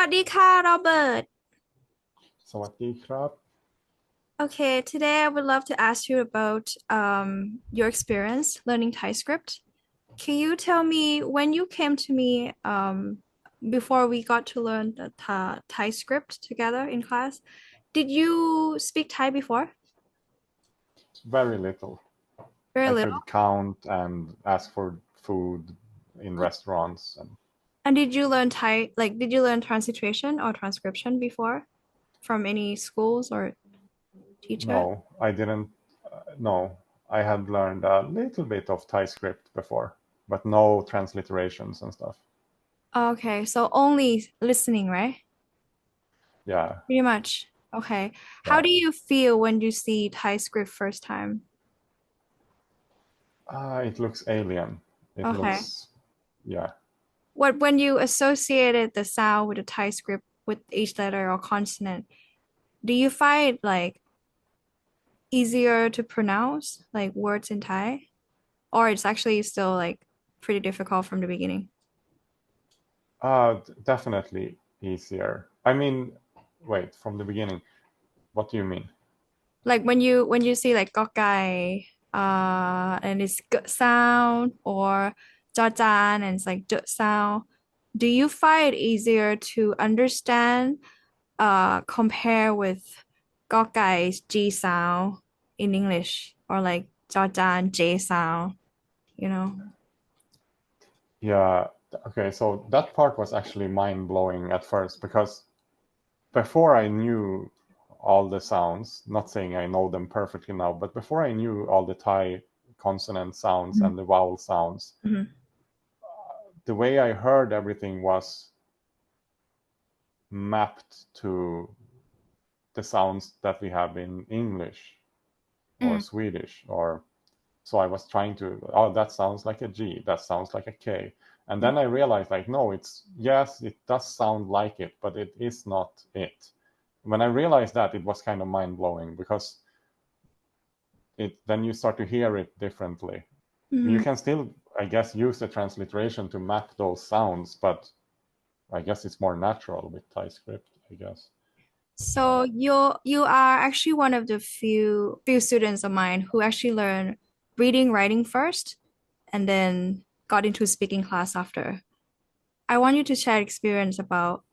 วัสดีค่ะโรเบิร์ต สวัสดีครับ Okay, today I would love to ask you about your experience learning Thai script. Can you tell me when you came to me before we got to learn the Thai script together in class? Did you speak Thai before? Very little. Very I little. could count and ask for food in restaurants. And And did you learn Thai, like, did you learn transliteration or transcription before from any schools or teacher? no, I didn't. No, I had learned a little bit of Thai script before, but no transliterations and stuff. Okay, so only listening, right? Yeah, Pretty much. Okay. How yeah. do you feel when you see Thai script first time? It looks alien. It Okay. looks, yeah. What when you associated the sound with the Thai script with each letter or consonant, do you find like easier to pronounce like words in Thai? Or it's actually still like pretty difficult from the beginning? Definitely easier. I mean, wait, from the beginning. What do you mean? Like when you see like gok gai and it's g sound or jia jan and it's like j sound, do you find it easier to understand compare with gok gai's G sound in English or like jia jan J sound, you know? Yeah, okay, so that part was actually mind-blowing at first because before I knew all the sounds, not saying I know them perfectly now, but before I knew all the Thai consonant sounds Mhm. and the vowel sounds, Mhm. the way I heard everything was mapped to the sounds that we have in English or Mm. Swedish, or so I was trying to, oh, that sounds like a G, that sounds like a K. And Mm. then I realized, like, no, it's, yes, it does sound like it, but it is not it. When I realized that, it was kind of mind blowing because it then you start to hear it differently. You Mhm. can still, I guess, use the transliteration to map those sounds, but I guess it's more natural with Thai script, I guess. So you are actually one of the few students of mine who actually learn reading, writing first, and then got into speaking class after. I want you to share experience about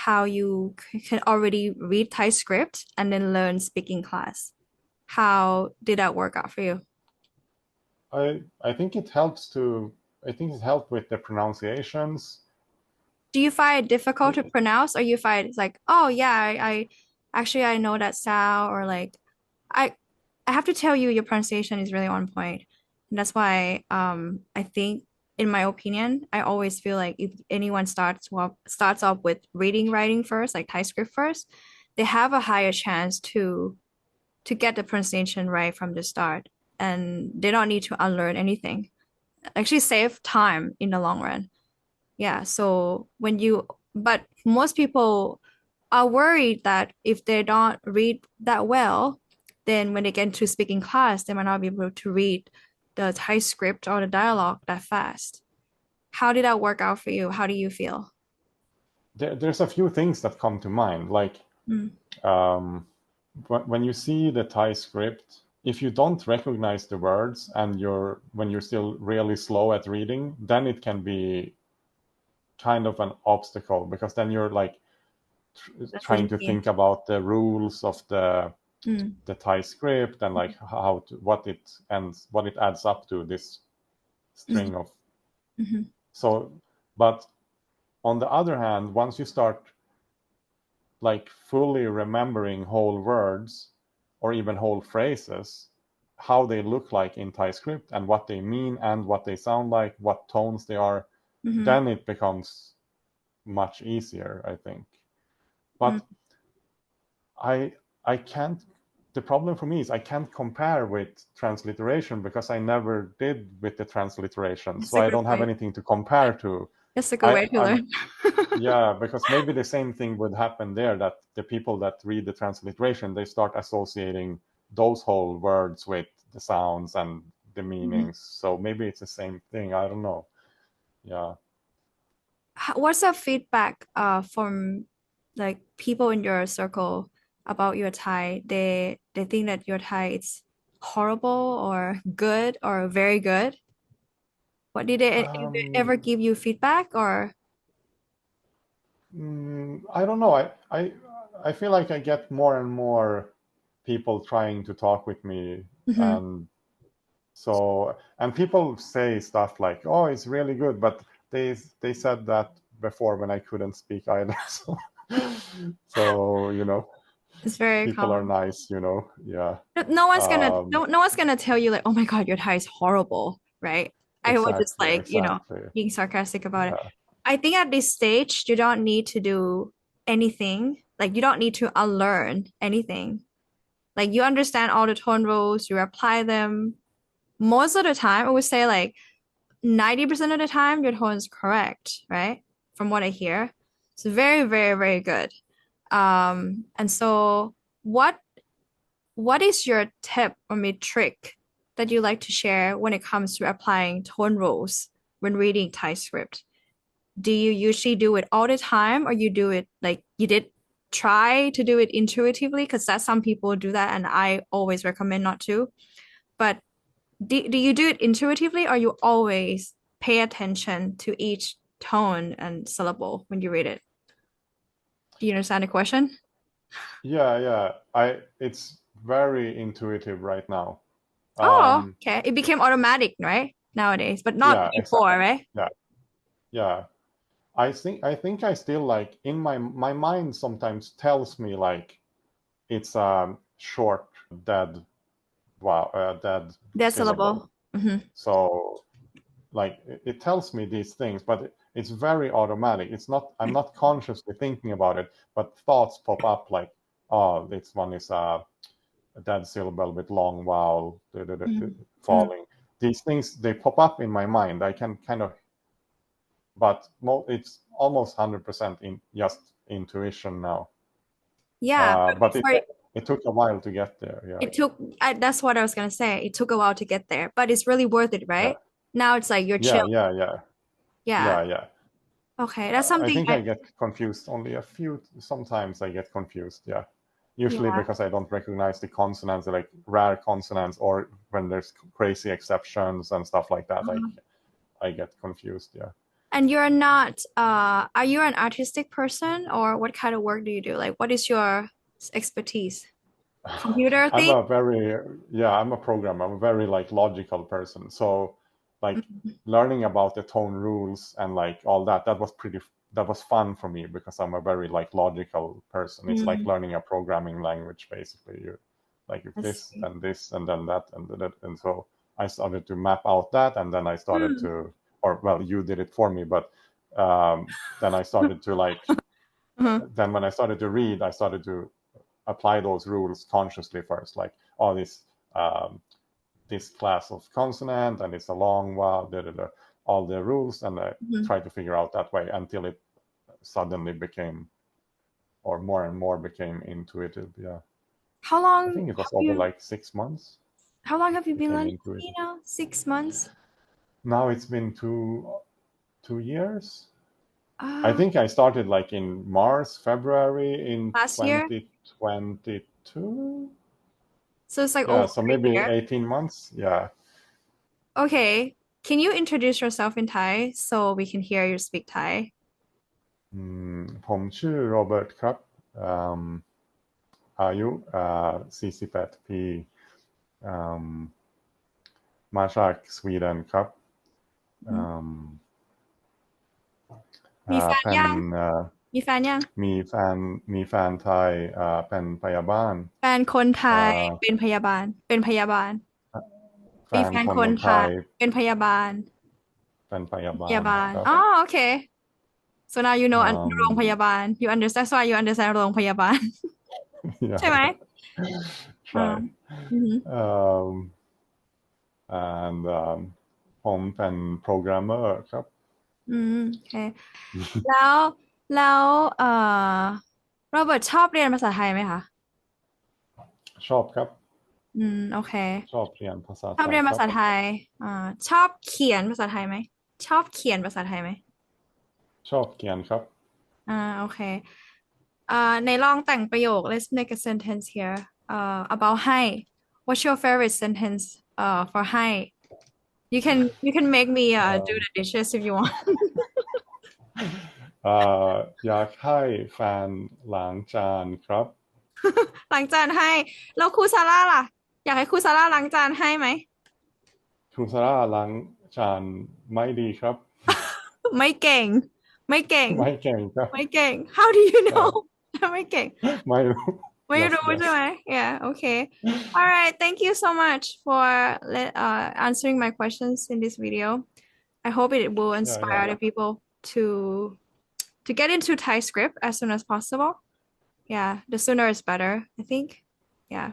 how you can already read Thai script and then learn speaking class. How did that work out for you? I think it helps to, I think it helped with the pronunciations. Do you find it difficult to pronounce, or you find it's like, oh yeah, I actually I know that sound, or like I I have to tell you your pronunciation is really on point. And that's why I think in my opinion, I always feel like if anyone starts off with reading writing first, like Thai script first, they have a higher chance to get the pronunciation right from the start. And they don't need to unlearn anything. Actually save time in the long run. Yeah, so but most people are worried that if they don't read that well, then when they get into speaking class, they might not be able to read the Thai script or the dialogue that fast. How did that work out for you? How do you feel? There's a few things that come to mind, like Mm. um, when you see the Thai script, if you don't recognize the words and when you're still really slow at reading, then it can be kind of an obstacle because then you're like That's what trying you to mean. think about the rules of Mm. the Thai script and like how to, what it adds up to this Mm. string of. Mhm. So but on the other hand, once you start like fully remembering whole words or even whole phrases, how they look like in Thai script and what they mean and what they sound like, what tones they are, Mhm. then it becomes much easier, I think. Mm. But I I can't. The problem for me is I can't compare with transliteration because I never did with the transliteration, That's so a I good don't have way. anything to compare to. That's a good way I to I'm learn. Yeah, because maybe the same thing would happen there, that the people that read the transliteration, they start associating those whole words with the sounds and the Mhm. meanings. So maybe it's the same thing. I don't know. Yeah. What's the feedback from like people in your circle about your Thai, they think that your Thai is horrible or good or very good? What did they Um, ever give you feedback or I don't know. I feel like I get more and more people trying to talk with me, Mhm. and so and people say stuff like, "Oh, it's really good," but they said that before when I couldn't speak either. So It's very people are common. nice, Yeah. No one's gonna Um, no one's gonna tell you like, oh my God, your Thai is horrible, right? I was just exactly, like, exactly. being sarcastic about it. Yeah, I think at this stage, you don't need to do anything. Like you don't need to unlearn anything. Like you understand all the tone rules, you apply them. Most of the time, I would say like 90% of the time, your tone is correct, right? From what I hear. It's very, very, very good. And so what is your tip or maybe trick that you like to share when it comes to applying tone rules when reading Thai script? Do you usually do it all the time or you do it like you did try to do it intuitively? Because that's some people do that and I always recommend not to. But do you do it intuitively or you always pay attention to each tone and syllable when you read it? Do you understand the question? yeah. It's very intuitive right now. Oh, Um, okay. It became automatic, right? Nowadays, but not yeah, before, exactly. right? Yeah, yeah. I think I still like in my mind sometimes tells me like it's a short dead dead That syllable. syllable. Hmm. So like it tells me these things, but it's very automatic. I'm not consciously thinking about it, but thoughts pop up like, oh, this one is a dead syllable with long vowel Hmm. falling. These things they pop up in my mind. I can kind of, but it's almost 100% in just intuition now. Yeah, but But before it took a while to get there. Yeah, it took, that's what I was gonna say. It took a while to get there, but it's really worth it, yeah, right? Now it's like you're chill. yeah, yeah, yeah, Yeah. yeah, yeah. Okay, that's I something think I get confused only a few. Sometimes I get confused. Yeah, usually yeah. because I don't recognize the consonants, like rare consonants, or when there's crazy exceptions and stuff like that. I get confused. Yeah. And you're not, are you an artistic person or what kind of work do you do? Like, what is your expertise? Computer I'm thing? a very yeah, I'm a programmer. I'm a very like logical person. So like Mhm. learning about the tone rules and like all that, that was fun for me because I'm a very like logical person. It's like Mm, learning a programming language basically. You like if I see. this and then that and that and so I started to map out that and then I started Mm. to or well you did it for me, but then I started to like Mhm. then when I started to read, I started to apply those rules consciously first, like oh um, this class of consonant and it's a long vowel, all the rules, and I Mhm. tried to figure out that way until it suddenly became, or more and more became intuitive. Yeah, How I long think it was have over you like 6 months. how long have you been Became learning intuitive. now? 6 months? Now it's been 2 years. I Uh, think I started like in March, February in last year? 2022. So it's like Yeah, over so a maybe year. 18 months. Yeah. Okay. Can you introduce yourself in Thai so we can hear you speak Thai? ผมชื่อโรเบิร์ตครับอืมอายุ48ปีอืมมาจากสวีเดนครับอืมมีแฟนเป็นยังมีแฟนยังมีแฟนมีแฟนไทยเป็นพยาบาลแฟนคนไทอ่ยาเป็นพยาบาลเป็นพยาบาลแฟนมีแฟนคนไทคนไทยยเป็นพยาบาลเป็นพยาพยาบาลครับบาลอ๋อโอเค so now you know อือันม โรงพยาบาล you understand that's why you understand โรงพยาบาล yeah ใช่ไหม ใช่ อ่าอือหือ um, and ผมเป็นโปรแกรมเมอร์ครับ อืมโอเคแล้วแล้วโรเบิร์ตชอบเรียนภาษาไทยไหมคะชอบครับอืมโอเคชอบเรียนภาษาชอบเรียนไทยครับภาษาไทยอ่าชอบเขียนภาษาไทยไหมชอบเขียนภาษาไทยไหมชอบเขียนครับโอเค ในลองแต่งประโยค let's make a sentence here about ให้ what's your favorite sentence for ให้ you can make me do the dishes if you want อยากให้แฟนล้างจานครับ ล้างจานให้แล้วครูซาร่าล่ะอยากให้ครูซาร่าล้างจานให้ไหม ครูซาร่าล้างจานไม่ดีครับ ไม่เก่งไม่เก่ง ไม่เก่งครับ ไม่เก่ง how do you know ไม่เก่ง ไม่รู้ ไม่ Yes, รู้ yes. ใช่ไหม yeah okay all right thank you so much for answering my questions in this video I hope it will inspire yeah. other people to get into Thai script as soon as possible yeah the sooner is better I think yeah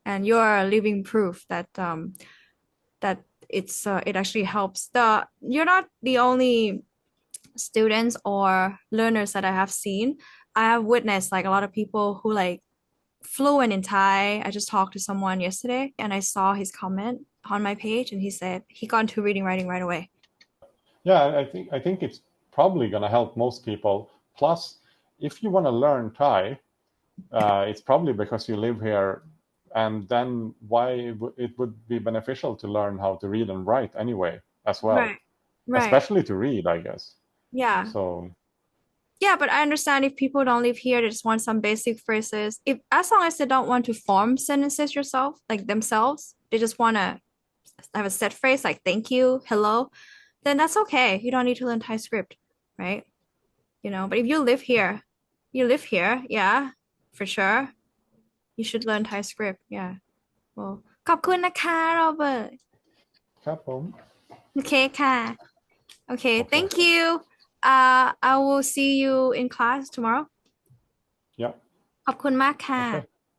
and you're a living proof that that it actually helps you're not the only students or learners that I have seen I have witnessed like a lot of people who like fluent in Thai. I just talked to someone yesterday and I saw his comment on my page and he said he got into reading writing right away. Yeah, I think it's probably gonna help most people. Plus, if you want to learn Thai, it's probably because you live here, and then it would be beneficial to learn how to read and write anyway as well, Right. especially to read, I guess. Yeah. So Yeah, but I understand if people don't live here, they just want some basic phrases. If as long as they don't want to form sentences yourself, like themselves, they just want to have a set phrase like thank you, hello, then that's okay. You don't need to learn Thai script, right? But if you live here, yeah, for sure. You should learn Thai script, yeah. Well, ขอบคุณนะคะโรเบิร์ต ครับผม โอเคค่ะ Okay, thank you. I will see you in class tomorrow. Yeah. ขอบคุณมากค่ะ Okay.